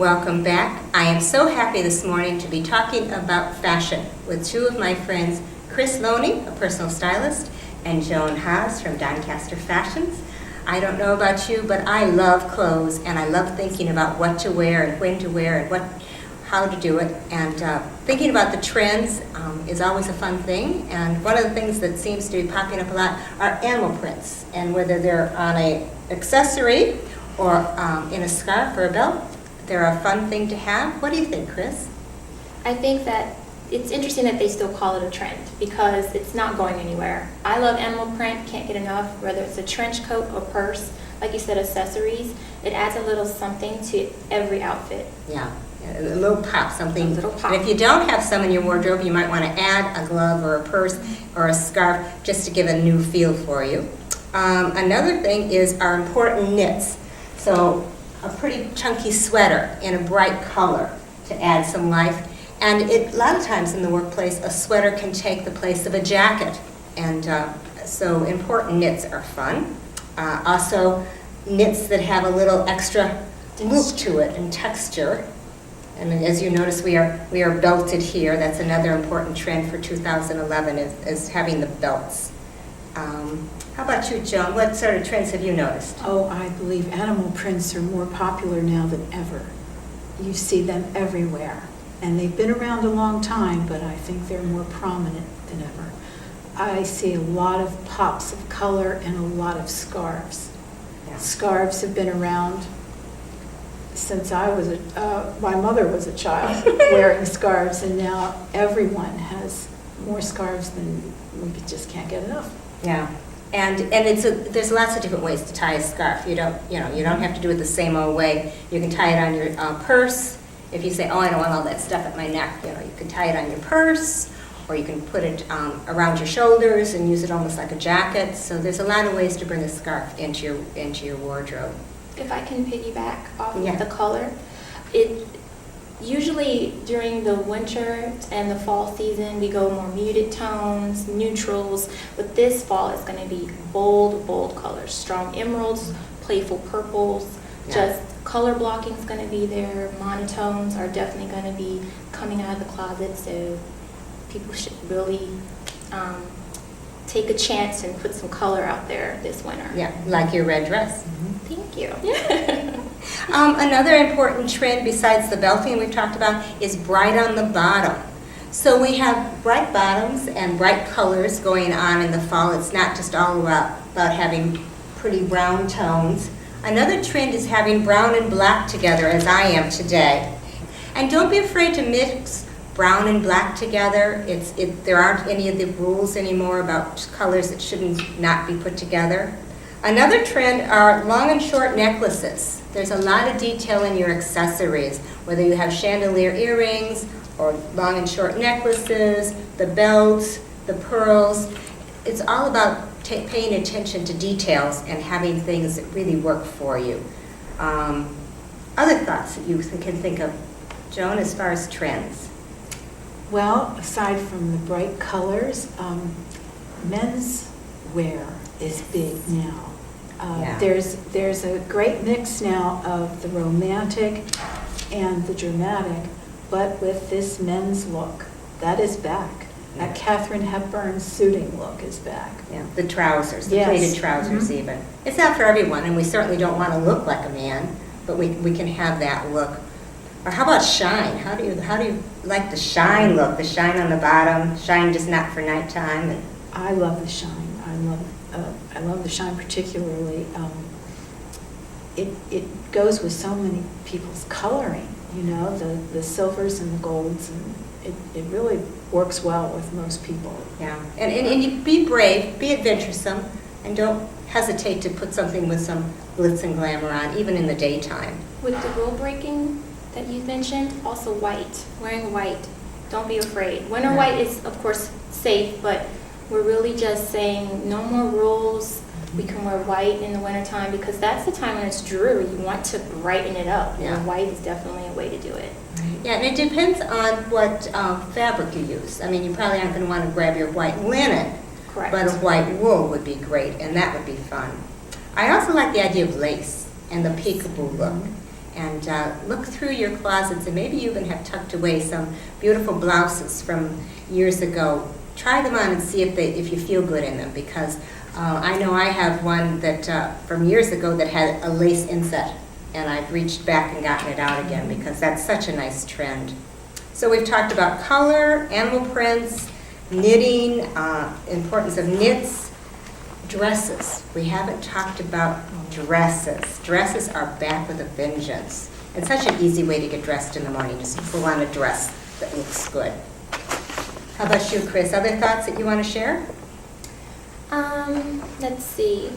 Welcome back. I am so happy this morning to be talking about fashion with two of my friends, Chris Loney, a personal stylist, and Joan Haas from Doncaster Fashions. I don't know about you, but I love clothes, and I love thinking about what to wear and when to wear and how to do it. And thinking about the trends is always a fun thing. And one of the things that seems to be popping up a lot are animal prints, and whether they're on an accessory or in a scarf or a belt, they're a fun thing to have. What do you think, Chris? I think that it's interesting that they still call it a trend because it's not going anywhere. I love animal print, can't get enough, whether it's a trench coat or purse, like you said, accessories. It adds a little something to every outfit. Yeah, a little pop, something. A little pop. And if you don't have some in your wardrobe, you might want to add a glove or a purse or a scarf just to give a new feel for you. Another thing is our important knits. So a pretty chunky sweater in a bright color to add some life. And a lot of times in the workplace, a sweater can take the place of a jacket. And so important knits are fun. Also, knits that have a little extra look to it and texture. And as you notice, we are belted here. That's another important trend for 2011 is having the belts. How about you, Joan? What sort of trends have you noticed? Oh, I believe animal prints are more popular now than ever. You see them everywhere. And they've been around a long time, but I think they're more prominent than ever. I see a lot of pops of color and a lot of scarves. Yeah. Scarves have been around since my mother was a child wearing scarves, and now everyone has more scarves than we just can't get enough. Yeah. And there's lots of different ways to tie a scarf. You don't have to do it the same old way. You can tie it on your purse. If you say, oh, I don't want all that stuff at my neck, you can tie it on your purse, or you can put it around your shoulders and use it almost like a jacket. So there's a lot of ways to bring a scarf into your wardrobe. If I can piggyback off Yeah. of the color, it usually during the winter and the fall season, we go more muted tones, neutrals. But this fall, it's going to be bold colors, strong emeralds, playful purples. Yeah. Just color blocking is going to be there. Monotones are definitely going to be coming out of the closet. So people should really take a chance and put some color out there this winter. Yeah, like your red dress. Thank you. Another important trend besides the belting we've talked about is bright on the bottom. So we have bright bottoms and bright colors going on in the fall. It's not just all about having pretty brown tones. Another trend is having brown and black together, as I am today. And don't be afraid to mix brown and black together. There aren't any of the rules anymore about colors that shouldn't not be put together. Another trend are long and short necklaces. There's a lot of detail in your accessories, whether you have chandelier earrings or long and short necklaces, the belts, the pearls. It's all about paying attention to details and having things that really work for you. Other thoughts that you can think of, Joan, as far as trends? Well, aside from the bright colors, men's wear is big now. Yeah. There's a great mix now of the romantic and the dramatic, but with this men's look, that is back. Yeah. That Katharine Hepburn suiting look is back. Yeah, the trousers, the Yes. pleated trousers even. It's not for everyone, and we certainly don't want to look like a man, but we can have that look. Or how about shine? How do you like the shine look? The shine on the bottom, shine just not for nighttime. And I love the shine. I love the shine particularly. It goes with so many people's coloring. The silvers and the golds, and it really works well with most people. yeah, and you be brave, be adventuresome, and don't hesitate to put something with some glitz and glamour on, even in the daytime. With the rule breaking that you mentioned, also white, wearing white, don't be afraid. Winter Yeah. white is of course safe, but we're really just saying no more rules. We can wear white in the wintertime because that's the time when it's dreary. You want to brighten it up. Yeah. And white is definitely a way to do it. Yeah, and it depends on what fabric you use. I mean, you probably aren't going to want to grab your white linen, Correct. but a white wool would be great, and that would be fun. I also like the idea of lace and the peekaboo look. And look through your closets, and maybe you even have tucked away some beautiful blouses from years ago. Try them on and see if you feel good in them, because I know I have one that from years ago that had a lace inset, and I've reached back and gotten it out again because that's such a nice trend. So we've talked about color, animal prints, knitting, importance of knits, dresses. We haven't talked about dresses. Dresses are back with a vengeance. It's such an easy way to get dressed in the morning, just pull on a dress that looks good. How about you, Chris? Other thoughts that you want to share? Let's see.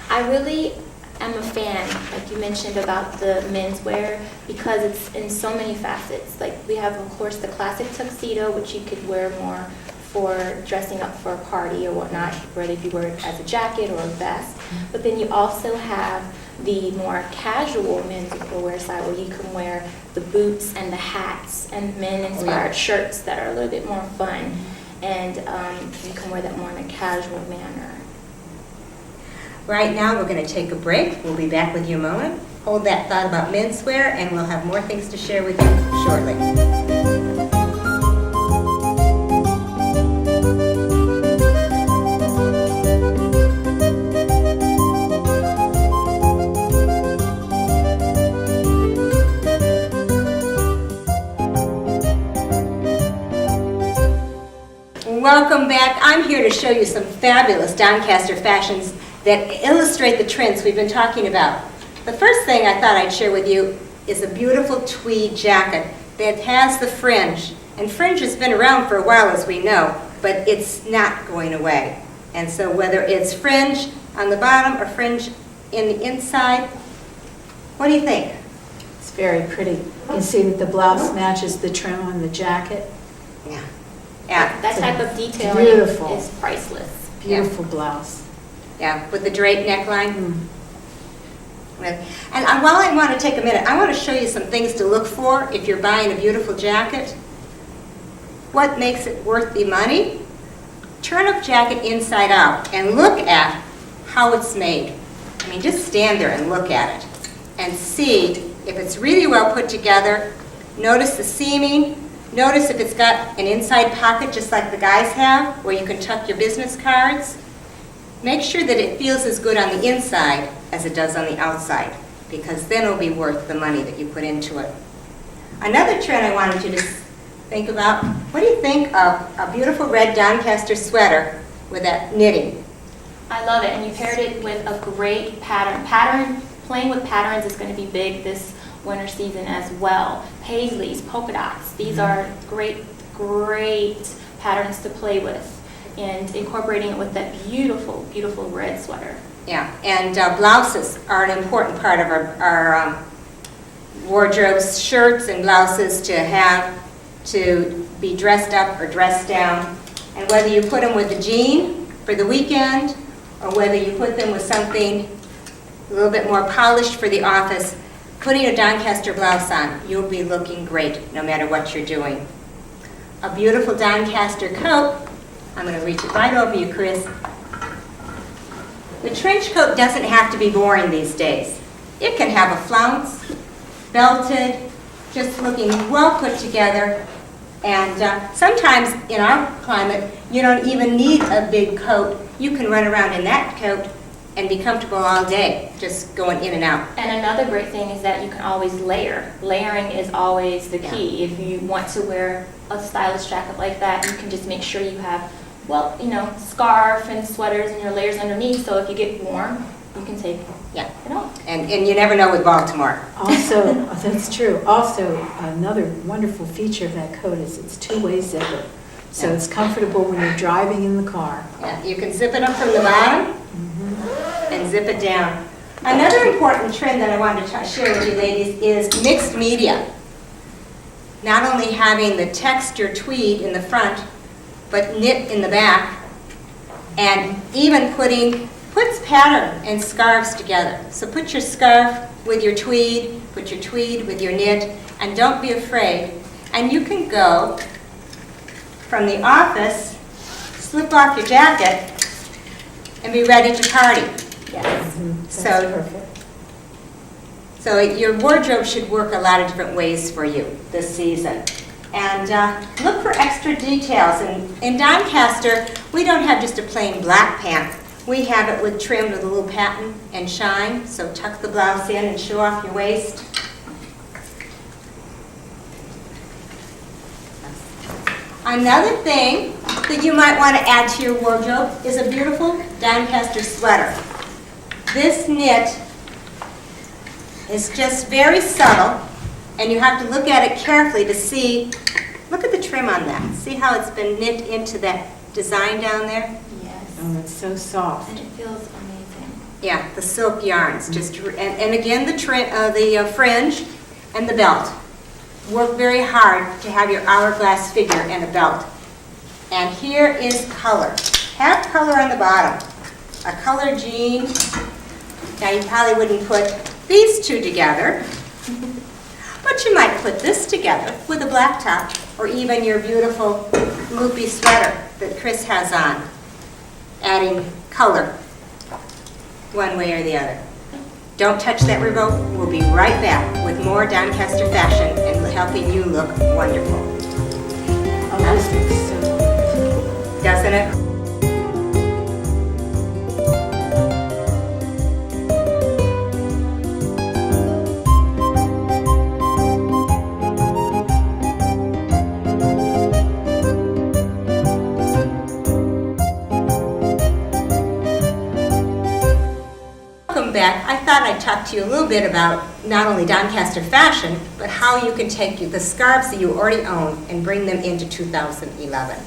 I really am a fan, like you mentioned, about the menswear because it's in so many facets. Like we have, of course, the classic tuxedo, which you could wear more for dressing up for a party or whatnot, whether you wear it as a jacket or a vest. But then you also have the more casual men's wear side where you can wear the boots and the hats and men-inspired shirts that are a little bit more fun. And you can wear that more in a casual manner. Right now, we're going to take a break. We'll be back with you in a moment. Hold that thought about menswear, and we'll have more things to share with you shortly. Welcome back. I'm here to show you some fabulous Doncaster fashions that illustrate the trends we've been talking about. The first thing I thought I'd share with you is a beautiful tweed jacket that has the fringe. And fringe has been around for a while, as we know, but it's not going away. And so whether it's fringe on the bottom or fringe in the inside, what do you think? It's very pretty. You can see that the blouse matches the trim on the jacket. Yeah. Yeah. That type of detailing Beautiful. is priceless. Beautiful blouse. Yeah, with the draped neckline. And while I want to take a minute, I want to show you some things to look for if you're buying a beautiful jacket. What makes it worth the money? Turn a jacket inside out and look at how it's made. I mean, just stand there and look at it and see if it's really well put together. Notice the seaming. Notice if it's got an inside pocket just like the guys have, where you can tuck your business cards. Make sure that it feels as good on the inside as it does on the outside, because then it'll be worth the money that you put into it. Another trend I wanted you to think about, what do you think of a beautiful red Doncaster sweater with that knitting? I love it, and you paired it with a great pattern. Playing with patterns is going to be big this winter season as well. Paisleys, polka dots, these are great patterns to play with, and incorporating it with that beautiful, beautiful red sweater. Yeah, and blouses are an important part of our wardrobes, shirts and blouses to have to be dressed up or dressed down. And whether you put them with a jean for the weekend or whether you put them with something a little bit more polished for the office, putting a Doncaster blouse on, you'll be looking great no matter what you're doing. A beautiful Doncaster coat, I'm going to reach it right over you, Chris. The trench coat doesn't have to be boring these days. It can have a flounce, belted, just looking well put together. And sometimes in our climate, you don't even need a big coat. You can run around in that coat and be comfortable all day, just going in and out. And another great thing is that you can always layer. Layering is always the key. If you want to wear a stylish jacket like that, you can just make sure you have, well, you know, scarf and sweaters and your layers underneath, so if you get warm, you can take it off. And you never know with Baltimore. Also, that's true. Also, another wonderful feature of that coat is it's two-way zipper. So it's comfortable when you're driving in the car. Yeah, you can zip it up from the bottom and zip it down. Another important trend that I wanted to share with you ladies is mixed media. Not only having the texture tweed in the front, but knit in the back, and even puts pattern and scarves together. So put your scarf with your tweed, put your tweed with your knit, and don't be afraid. And you can go from the office, slip off your jacket, and be ready to party. Yes. That's So perfect. So your wardrobe should work a lot of different ways for you this season. And look for extra details. In Doncaster, we don't have just a plain black pant. We have it with trimmed with a little pattern and shine. So tuck the blouse in and show off your waist. Another thing that you might want to add to your wardrobe is a beautiful Doncaster sweater. This knit is just very subtle, and you have to look at it carefully to see, look at the trim on that. See how it's been knit into that design down there? Yes. Oh, it's so soft. And it feels amazing. Yeah, the silk yarns. And again, the fringe and the belt. Work very hard to have your hourglass figure and a belt. And here is color. Have color on the bottom. A color jean. Now you probably wouldn't put these two together, but you might put this together with a black top, or even your beautiful loopy sweater that Chris has on, adding color one way or the other. Don't touch that remote. We'll be right back with more Doncaster fashion and helping you look wonderful. Oh, this looks so good. Doesn't it? Back, I thought I'd talk to you a little bit about not only Doncaster fashion, but how you can take the scarves that you already own and bring them into 2011.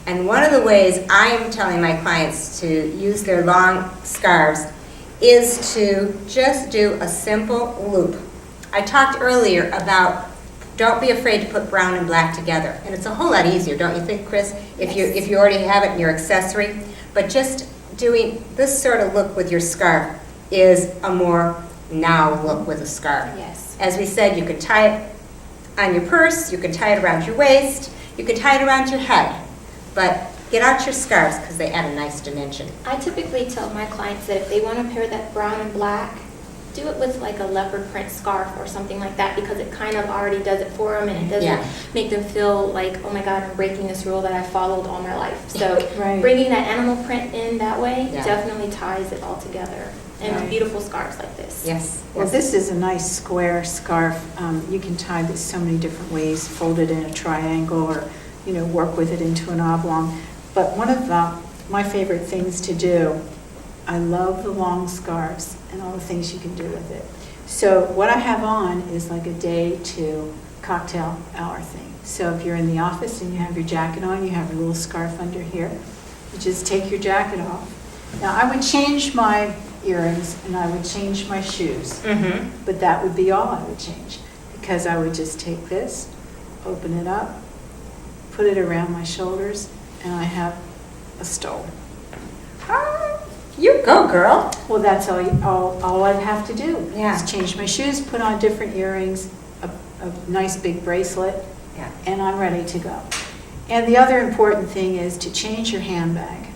And one of the ways I am telling my clients to use their long scarves is to just do a simple loop. I talked earlier about don't be afraid to put brown and black together. And it's a whole lot easier, don't you think, Chris? If you already have it in your accessory. But just doing this sort of look with your scarf is a more now look with a scarf. Yes. As we said, you can tie it on your purse, you can tie it around your waist, you can tie it around your head, but get out your scarves because they add a nice dimension. I typically tell my clients that if they want to pair that brown and black, do it with like a leopard print scarf or something like that, because it kind of already does it for them, and it doesn't make them feel like, oh my God, I'm breaking this rule that I followed all my life. So Right. bringing that animal print in that way Yeah. definitely ties it all together. And Right. beautiful scarves like this. Yes. Well, yes. this is a nice square scarf. You can tie this so many different ways, fold it in a triangle, or work with it into an oblong. But one of my favorite things to do, I love the long scarves and all the things you can do with it. So what I have on is like a day to cocktail hour thing. So if you're in the office and you have your jacket on, you have a little scarf under here, you just take your jacket off. Now I would change my earrings and I would change my shoes, but that would be all I would change, because I would just take this, open it up, put it around my shoulders, and I have a stole. You go, girl. Well, that's all I'd have to do. Yeah. Is change my shoes, put on different earrings, a nice big bracelet, Yeah. and I'm ready to go. And the other important thing is to change your handbag.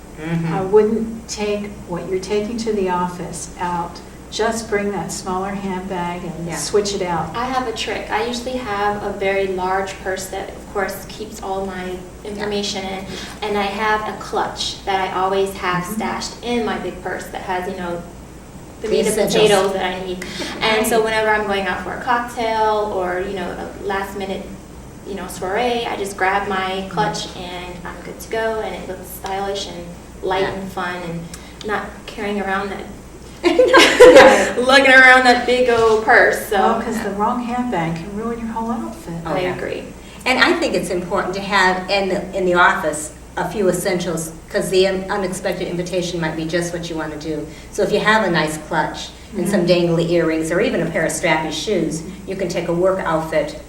I wouldn't take what you're taking to the office out. Just bring that smaller handbag and switch it out. I have a trick. I usually have a very large purse that, of course, keeps all my information in, and I have a clutch that I always have stashed in my big purse that has, the meat and essentials. potatoes that I need. And so whenever I'm going out for a cocktail or, a last minute, soiree, I just grab my clutch and I'm good to go, and it looks stylish and light and fun, and not carrying around that lugging around that big old purse. So because the wrong handbag can ruin your whole outfit. Oh, I yeah. agree. And I think it's important to have in the office a few essentials, because the unexpected invitation might be just what you want to do. So if you have a nice clutch and some dangly earrings, or even a pair of strappy shoes, you can take a work outfit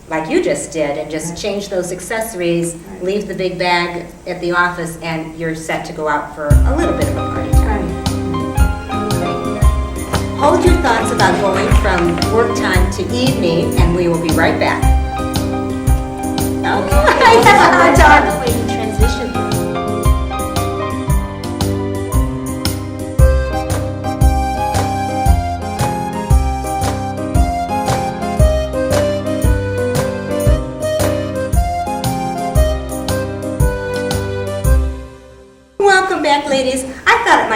like you just did and just change those accessories, leave the big bag at the office, and you're set to go out for a little bit of a party time. Hold your thoughts about going from work time to evening, and we will be right back. Okay. I have a hard time. Way to transition.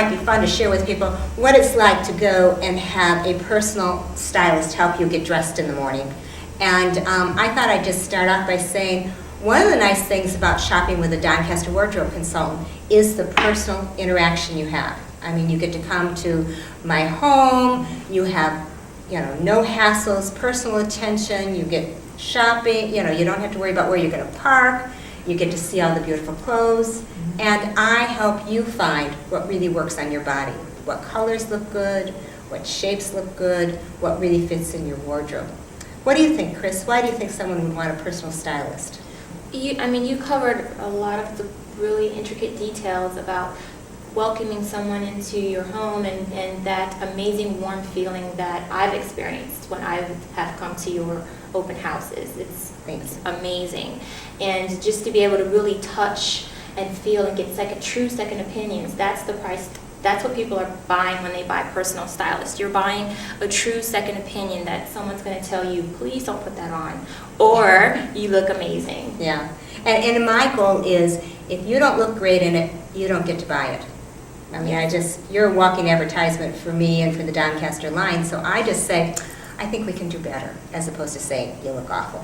might be fun to share with people what it's like to go and have a personal stylist help you get dressed in the morning. And I thought I'd just start off by saying one of the nice things about shopping with a Doncaster wardrobe consultant is the personal interaction you have. I mean, you get to come to my home, you have, no hassles, personal attention, you get shopping, you don't have to worry about where you're going to park, you get to see all the beautiful clothes, and I help you find what really works on your body, what colors look good, what shapes look good, what really fits in your wardrobe. What do you think, Chris? Why do you think someone would want a personal stylist? You covered a lot of the really intricate details about welcoming someone into your home and that amazing warm feeling that I've experienced when I have come to your open houses. It's amazing. And just to be able to really touch and feel and get true second opinions, that's the price. That's what people are buying when they buy personal stylist. You're buying a true second opinion that someone's going to tell you, please don't put that on, or you look amazing. Yeah. And my goal is, if you don't look great in it, you don't get to buy it. I mean, you're a walking advertisement for me and for the Doncaster line, so I just say, I think we can do better, as opposed to saying, you look awful.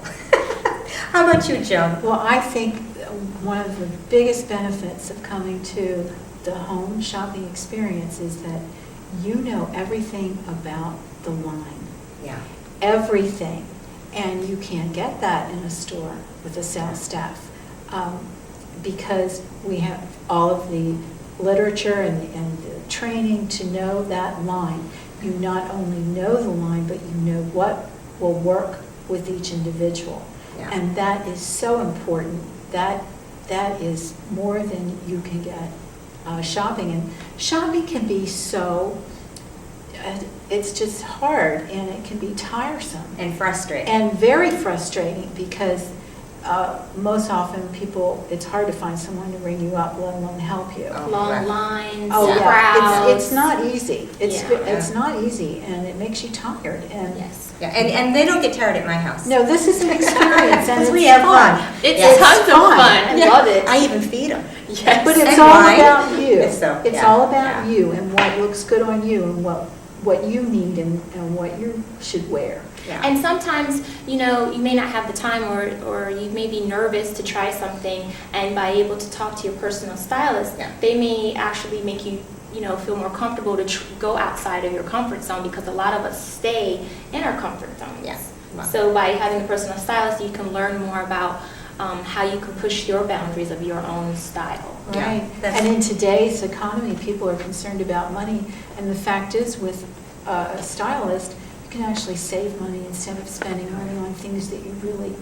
How about you, Joan? Well, I think one of the biggest benefits of coming to the home shopping experience is that you know everything about the line. Yeah. Everything. And you can't get that in a store with a sales staff because we have all of the literature and the training to know that line. You not only know the line, but you know what will work with each individual. Yeah. And that is so important. That is more than you can get shopping. And shopping can be so, it's just hard, and it can be tiresome. And frustrating. And very frustrating because most often it's hard to find someone to ring you up, let alone help you. Oh, Long right. lines, Oh, yeah. crowds. It's not easy. Yeah. It's not easy, and it makes you tired. And Yes. Yeah, and they don't get tired at my house. no, this is an experience, and it's we have fun. It's Yes. tons of fun. I love it. I even feed them. Yes. But it's And all wine. about you. It's all about Yeah. you and what looks good on you and what you need and what you should wear. Yeah. And sometimes, you may not have the time or you may be nervous to try something, and by able to talk to your personal stylist, Yeah. they may actually make you, feel more comfortable to go outside of your comfort zone, because a lot of us stay in our comfort zones. Yeah. Wow. So by having a personal stylist, you can learn more about how you can push your boundaries of your own style. Yeah, Right. that's- And in today's economy, people are concerned about money. And the fact is, with a stylist, you can actually save money instead of spending money on things that you really...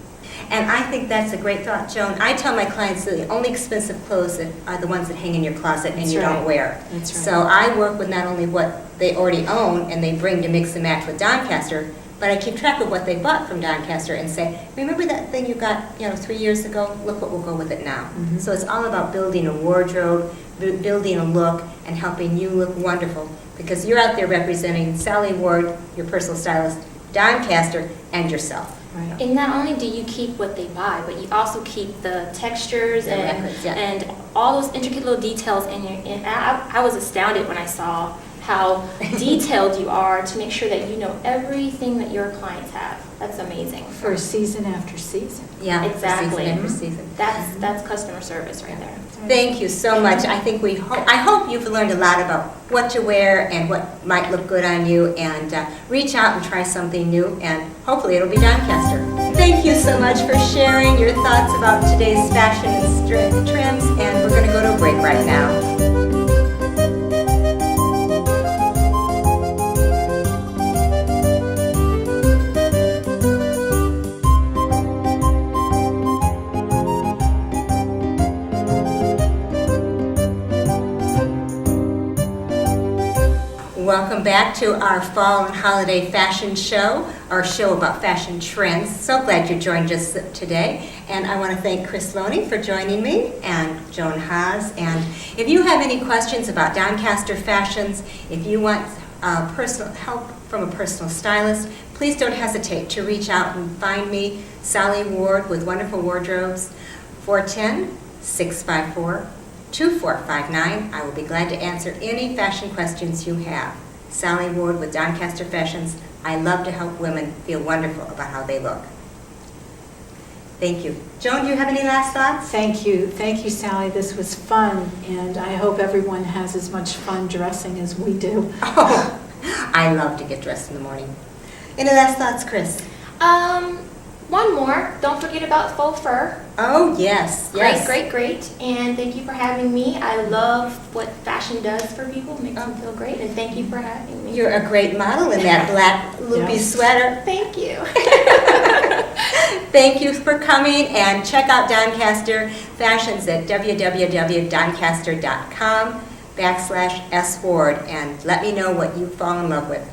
And I think that's a great thought, Joan. I tell my clients that the only expensive clothes are the ones that hang in your closet and That's you right. don't wear. That's right. So I work with not only what they already own and they bring to mix and match with Doncaster, but I keep track of what they bought from Doncaster and say, remember that thing you got 3 years ago? Look what will go with it now. Mhm. So it's all about building a wardrobe, building a look, and helping you look wonderful, because you're out there representing Sally Ward, your personal stylist, Doncaster, and yourself. Right. And not only do you keep what they buy, but you also keep the textures The and records, yeah. and all those intricate little details in your. And I was astounded when I saw how detailed you are to make sure that you know everything that your clients have. That's amazing. For season after season. Yeah, Exactly. Season after season. That's customer service right there. Thank you so much. I think I hope you've learned a lot about what to wear and what might look good on you, and reach out and try something new, and hopefully it'll be Doncaster. Thank you so much for sharing your thoughts about today's fashion and trends, and we're going to go to a break right now. Welcome back to our fall and holiday fashion show, our show about fashion trends. So glad you joined us today. And I want to thank Chris Loney for joining me, and Joan Haas. And if you have any questions about Doncaster fashions, if you want personal help from a personal stylist, please don't hesitate to reach out and find me, Sally Ward with Wonderful Wardrobes, 410-654-2888. 2459. I will be glad to answer any fashion questions you have. Sally Ward with Doncaster Fashions. I love to help women feel wonderful about how they look. Thank you. Joan, do you have any last thoughts? Thank you, Sally. This was fun, and I hope everyone has as much fun dressing as we do. Oh, I love to get dressed in the morning. Any last thoughts, Chris? One more. Don't forget about faux fur. Oh, yes, yes. Great. And thank you for having me. I love what fashion does for people. It makes them feel great. And thank you for having me. You're a great model in that black loopy Yes. sweater. Thank you. Thank you for coming, and check out Doncaster Fashions at www.doncaster.com/sward, and let me know what you fall in love with.